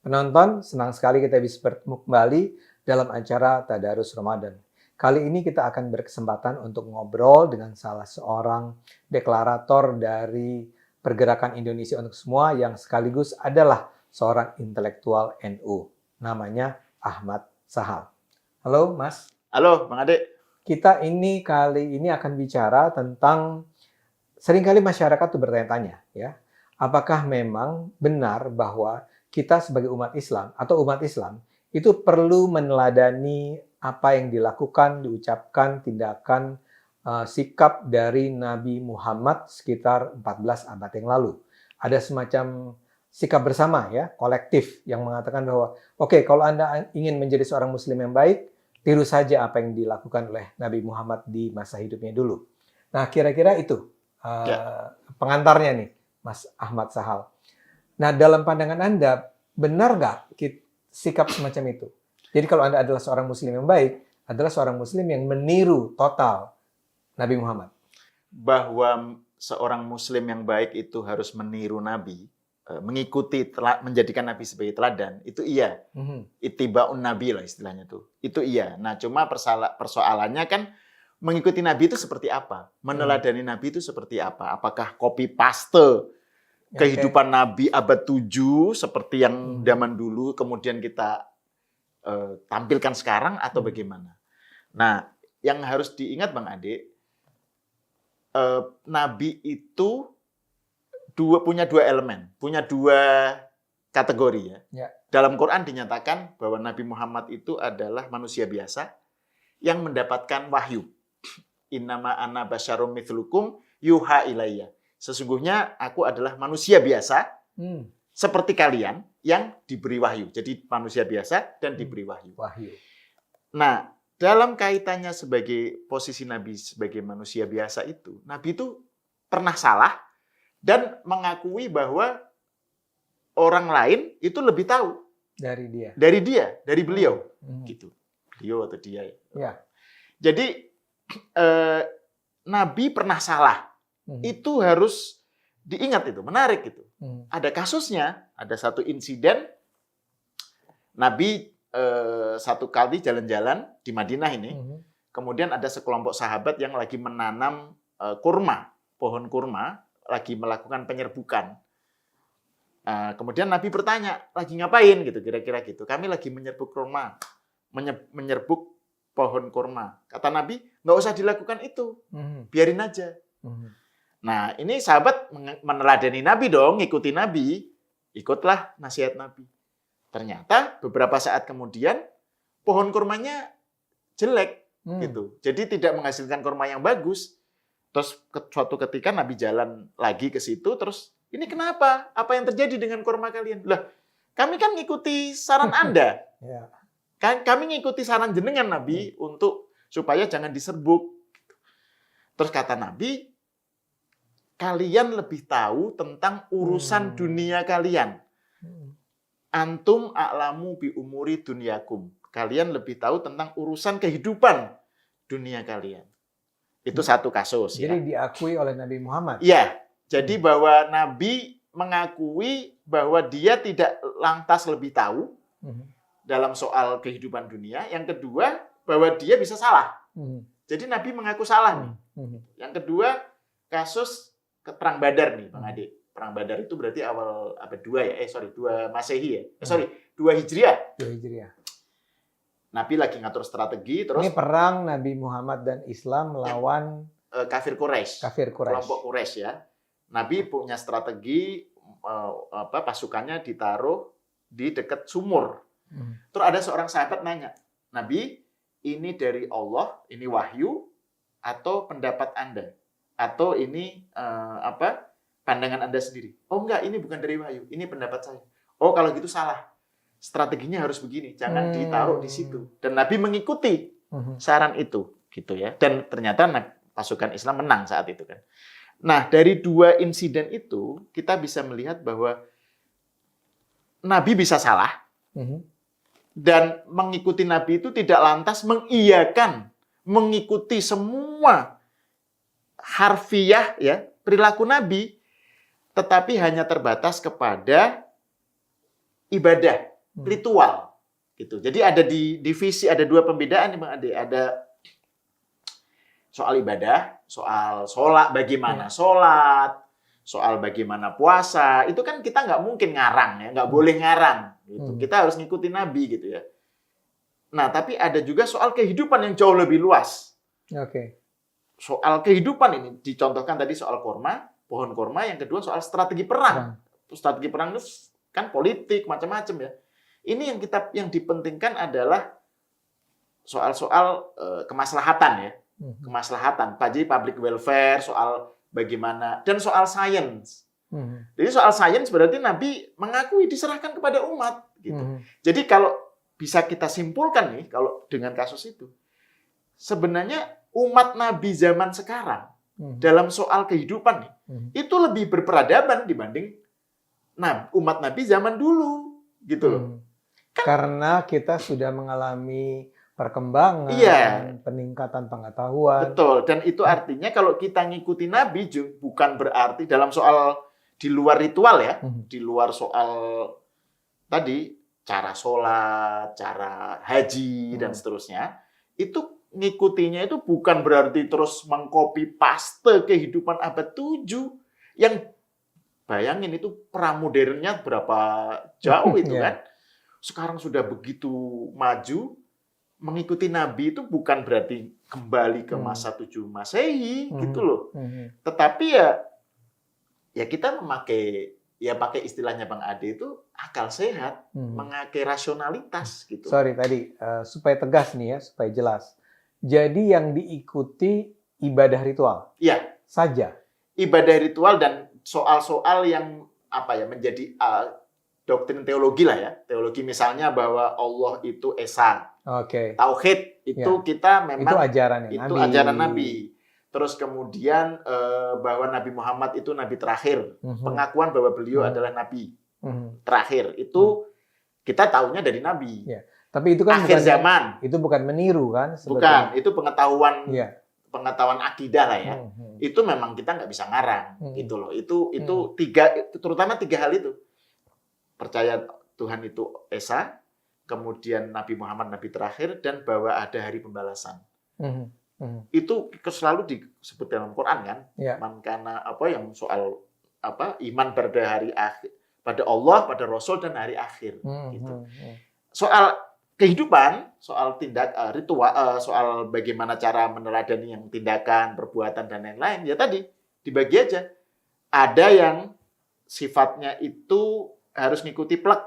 Penonton, senang sekali kita bisa bertemu kembali dalam acara Tadarus Ramadan. Kali ini kita akan berkesempatan untuk ngobrol dengan salah seorang deklarator dari Pergerakan Indonesia untuk Semua yang sekaligus adalah seorang intelektual NU. Namanya Ahmad Sahal. Halo, Mas. Halo, Bang Ade. Kita kali ini akan bicara tentang seringkali masyarakat tuh bertanya-tanya, ya. Apakah memang benar bahwa kita sebagai umat Islam atau umat Islam itu perlu meneladani apa yang dilakukan, diucapkan, tindakan, sikap dari Nabi Muhammad sekitar 14 abad yang lalu. Ada semacam sikap bersama, ya, kolektif yang mengatakan bahwa oke, kalau Anda ingin menjadi seorang muslim yang baik, tiru saja apa yang dilakukan oleh Nabi Muhammad di masa hidupnya dulu. Nah, kira-kira itu pengantarnya nih, Mas Ahmad Sahal. Nah, dalam pandangan Anda, benar nggak sikap semacam itu? Jadi kalau Anda adalah seorang muslim yang baik, adalah seorang muslim yang meniru total Nabi Muhammad. Bahwa seorang muslim yang baik itu harus meniru Nabi, mengikuti, menjadikan Nabi sebagai teladan, itu iya. Ittiba'un Nabi lah istilahnya tuh. Itu iya. Nah, cuma persoalannya kan mengikuti Nabi itu seperti apa? Meneladani Nabi itu seperti apa? Apakah copy paste kehidupan Nabi abad 7 seperti yang zaman dulu kemudian kita tampilkan sekarang atau bagaimana? Nah, yang harus diingat Bang Ade, Nabi itu punya dua elemen, punya dua kategori ya. Dalam Quran dinyatakan bahwa Nabi Muhammad itu adalah manusia biasa yang mendapatkan wahyu. Innama ana basyarum mithlukum yuha ilayya. Sesungguhnya aku adalah manusia biasa seperti kalian yang diberi wahyu. Jadi manusia biasa dan diberi wahyu. Nah, dalam kaitannya sebagai posisi Nabi sebagai manusia biasa itu, Nabi itu pernah salah dan mengakui bahwa orang lain itu lebih tahu dari beliau, gitu. Beliau atau dia. Ya. Jadi Nabi pernah salah. Itu harus diingat, itu menarik itu. Ada kasusnya, ada satu insiden Nabi satu kali jalan-jalan di Madinah ini, kemudian ada sekelompok sahabat yang lagi menanam pohon kurma, lagi melakukan penyerbukan. Kemudian Nabi bertanya, lagi ngapain gitu, kira-kira gitu. Kami lagi menyerbuk kurma, menyerbuk pohon kurma. Kata Nabi, nggak usah dilakukan itu, biarin aja. Nah, ini sahabat meneladani Nabi dong, ngikuti Nabi, ikutlah nasihat Nabi. Ternyata beberapa saat kemudian pohon kurmanya jelek, gitu. Jadi tidak menghasilkan kurma yang bagus. Terus suatu ketika Nabi jalan lagi ke situ, terus ini kenapa? Apa yang terjadi dengan kurma kalian? Lah, kami kan ngikuti saran Anda. Kami ngikuti saran jenengan Nabi untuk supaya jangan diserbuk. Terus kata Nabi, kalian lebih tahu tentang urusan dunia kalian. Antum a'lamu bi umuri dunyakum. Kalian lebih tahu tentang urusan kehidupan dunia kalian. Itu satu kasus. Jadi diakui oleh Nabi Muhammad. Iya. Jadi bahwa Nabi mengakui bahwa dia tidak lantas lebih tahu dalam soal kehidupan dunia. Yang kedua, bahwa dia bisa salah. Jadi Nabi mengaku salah nih. Yang kedua, kasus Perang Badar nih, Bang Ade. Perang Badar itu berarti awal abad 2 ya. 2 Masehi ya. 2 Hijriah. 2 Hijriah. Nabi lagi ngatur strategi terus. Ini perang Nabi Muhammad dan Islam melawan kafir Quraisy. Kelompok Quraisy ya. Nabi punya strategi pasukannya ditaruh di dekat sumur. Terus ada seorang sahabat nanya, "Nabi, ini dari Allah, ini wahyu atau pendapat Anda? Atau ini pandangan Anda sendiri?" "Oh enggak, ini bukan dari wahyu, ini pendapat saya." "Oh, kalau gitu salah. Strateginya harus begini, jangan ditaruh di situ." Dan Nabi mengikuti saran itu, gitu ya. Dan ternyata pasukan Islam menang saat itu kan. Nah, dari dua insiden itu kita bisa melihat bahwa Nabi bisa salah dan mengikuti Nabi itu tidak lantas mengiyakan, mengikuti semua harfiah ya perilaku Nabi, tetapi hanya terbatas kepada ibadah ritual gitu. Jadi ada di divisi, ada dua pembedaan nih Bang Ade. Ada soal ibadah, soal sholat, bagaimana sholat, soal bagaimana puasa. Itu kan kita nggak mungkin ngarang ya, nggak boleh ngarang gitu. Kita harus ngikutin Nabi gitu ya. Nah, tapi ada juga soal kehidupan yang jauh lebih luas. Soal kehidupan ini dicontohkan tadi soal kurma, pohon kurma. Yang kedua soal strategi perang. Strategi perang itu kan politik macam-macam ya. Ini yang dipentingkan adalah soal-soal kemaslahatan ya, kemaslahatan. Jadi public welfare, soal bagaimana, dan soal sains. Jadi soal sains berarti Nabi mengakui diserahkan kepada umat. Gitu. Jadi kalau bisa kita simpulkan nih, kalau dengan kasus itu, sebenarnya umat Nabi zaman sekarang dalam soal kehidupan nih, itu lebih berperadaban dibanding umat Nabi zaman dulu, gitu loh. Karena kita sudah mengalami perkembangan, peningkatan pengetahuan. Betul, dan itu artinya kalau kita ngikuti Nabi bukan berarti dalam soal di luar ritual ya, di luar soal tadi cara sholat, cara haji dan seterusnya, itu ngikutinya itu bukan berarti terus mengcopy paste kehidupan abad 7 yang bayangin itu pramodernnya berapa jauh itu kan. Sekarang sudah begitu maju, mengikuti Nabi itu bukan berarti kembali ke masa 7 Masehi gitu loh. Tetapi ya kita pakai istilahnya Bang Ade itu akal sehat, memakai rasionalitas gitu. Sorry tadi supaya tegas nih ya, supaya jelas. Jadi yang diikuti ibadah ritual. Iya. Saja. Ibadah ritual dan soal-soal yang menjadi doktrin teologi lah ya. Teologi misalnya bahwa Allah itu esa. Tauhid itu kita memang itu ajaran Nabi. Ajaran Nabi. Terus kemudian bahwa Nabi Muhammad itu Nabi terakhir. Pengakuan bahwa beliau adalah Nabi terakhir. Itu kita tahunya dari Nabi. Tapi itu kan akhir zaman. Itu bukan meniru kan? Sebetulnya. Bukan, itu pengetahuan pengetahuan akidah lah ya. Itu memang kita nggak bisa ngarang gitu loh. Itu terutama tiga hal itu. Percaya Tuhan itu esa, kemudian Nabi Muhammad Nabi terakhir, dan bahwa ada hari pembalasan. Itu selalu disebut dalam Quran kan, mankana yang soal iman pada hari akhir, pada Allah, pada Rasul dan hari akhir. Gitu. Soal kehidupan, soal ritual, soal bagaimana cara meneladani yang tindakan, perbuatan dan lain-lain, ya tadi dibagi aja. Ada yang sifatnya itu harus ngikuti plek,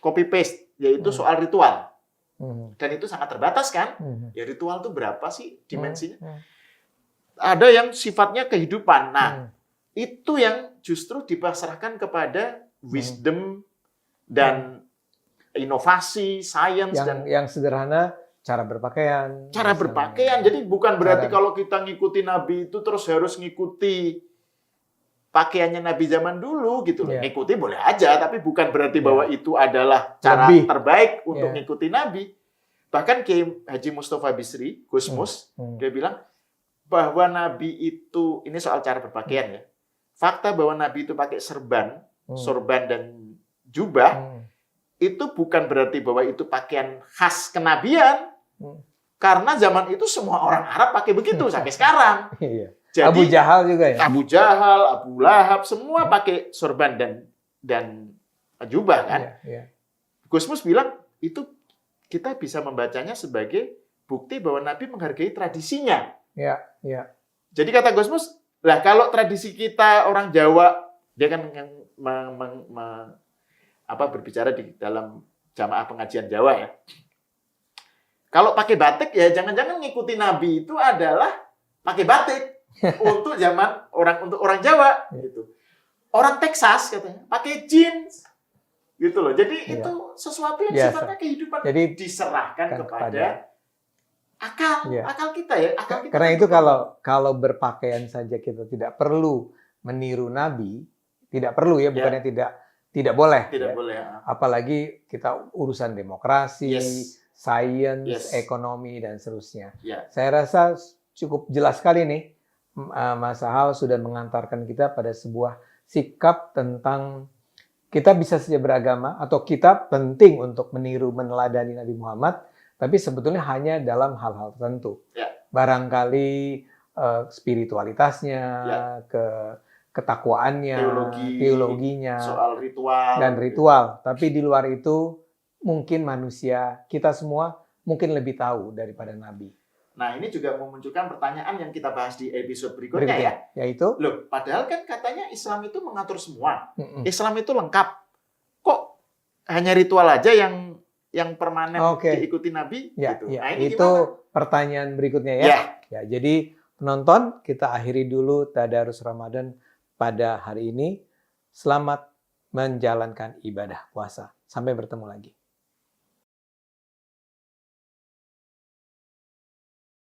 copy paste, yaitu soal ritual. Dan itu sangat terbatas kan? Ya ritual itu berapa sih dimensinya? Ada yang sifatnya kehidupan. Nah, itu yang justru dipasrahkan kepada wisdom dan inovasi, sains yang sederhana, cara berpakaian. Cara berpakaian. Jadi bukan berarti kalau kita ngikuti Nabi itu terus harus ngikuti pakaiannya Nabi zaman dulu gitu loh. Ngikuti boleh aja, tapi bukan berarti bahwa itu adalah cara terbaik untuk ngikuti Nabi. Bahkan Kiai Haji Mustafa Bisri, Gusmus, dia bilang bahwa Nabi itu, ini soal cara berpakaian ya. Fakta bahwa Nabi itu pakai sorban dan jubah, itu bukan berarti bahwa itu pakaian khas kenabian. Karena zaman itu semua orang Arab pakai begitu sampai sekarang. Jadi, Abu Jahal juga ya? Abu Jahal, Abu Lahab, semua pakai sorban dan jubah kan. Gusmus bilang itu kita bisa membacanya sebagai bukti bahwa Nabi menghargai tradisinya. Jadi kata Gusmus, lah kalau tradisi kita orang Jawa, dia kan yang berbicara di dalam jamaah pengajian Jawa ya. Kalau pakai batik ya jangan-jangan ngikuti Nabi itu adalah pakai batik. Untuk orang Jawa gitu. Orang Texas katanya pakai jeans gitu loh. Jadi itu sesuatu yang sifatnya kehidupan. Jadi diserahkan kepada akal kita ya. Karena itu kalau berpakaian saja kita tidak perlu meniru Nabi, tidak perlu ya, bukannya tidak boleh. Tidak boleh. Apalagi kita urusan demokrasi, sains, ekonomi dan seterusnya. Saya rasa cukup jelas sekali nih. Mas Ahal sudah mengantarkan kita pada sebuah sikap tentang Kita bisa saja beragama atau kita penting untuk meniru meneladani Nabi Muhammad, tapi sebetulnya hanya dalam hal-hal tertentu. Ya. Barangkali spiritualitasnya, Ya. ketakwaannya, teologinya, soal ritual dan ritual. Tapi di luar itu mungkin manusia, kita semua mungkin lebih tahu daripada Nabi. Nah, ini juga memunculkan pertanyaan yang kita bahas di episode berikutnya ya. Yaitu? Loh, padahal kan katanya Islam itu mengatur semua. Islam itu lengkap. Kok hanya ritual aja yang permanen diikuti Nabi? Ya, gitu. Ya, nah, ini itu gimana? Pertanyaan berikutnya ya. Ya. Jadi penonton, kita akhiri dulu Tadarus Ramadan pada hari ini. Selamat menjalankan ibadah puasa. Sampai bertemu lagi.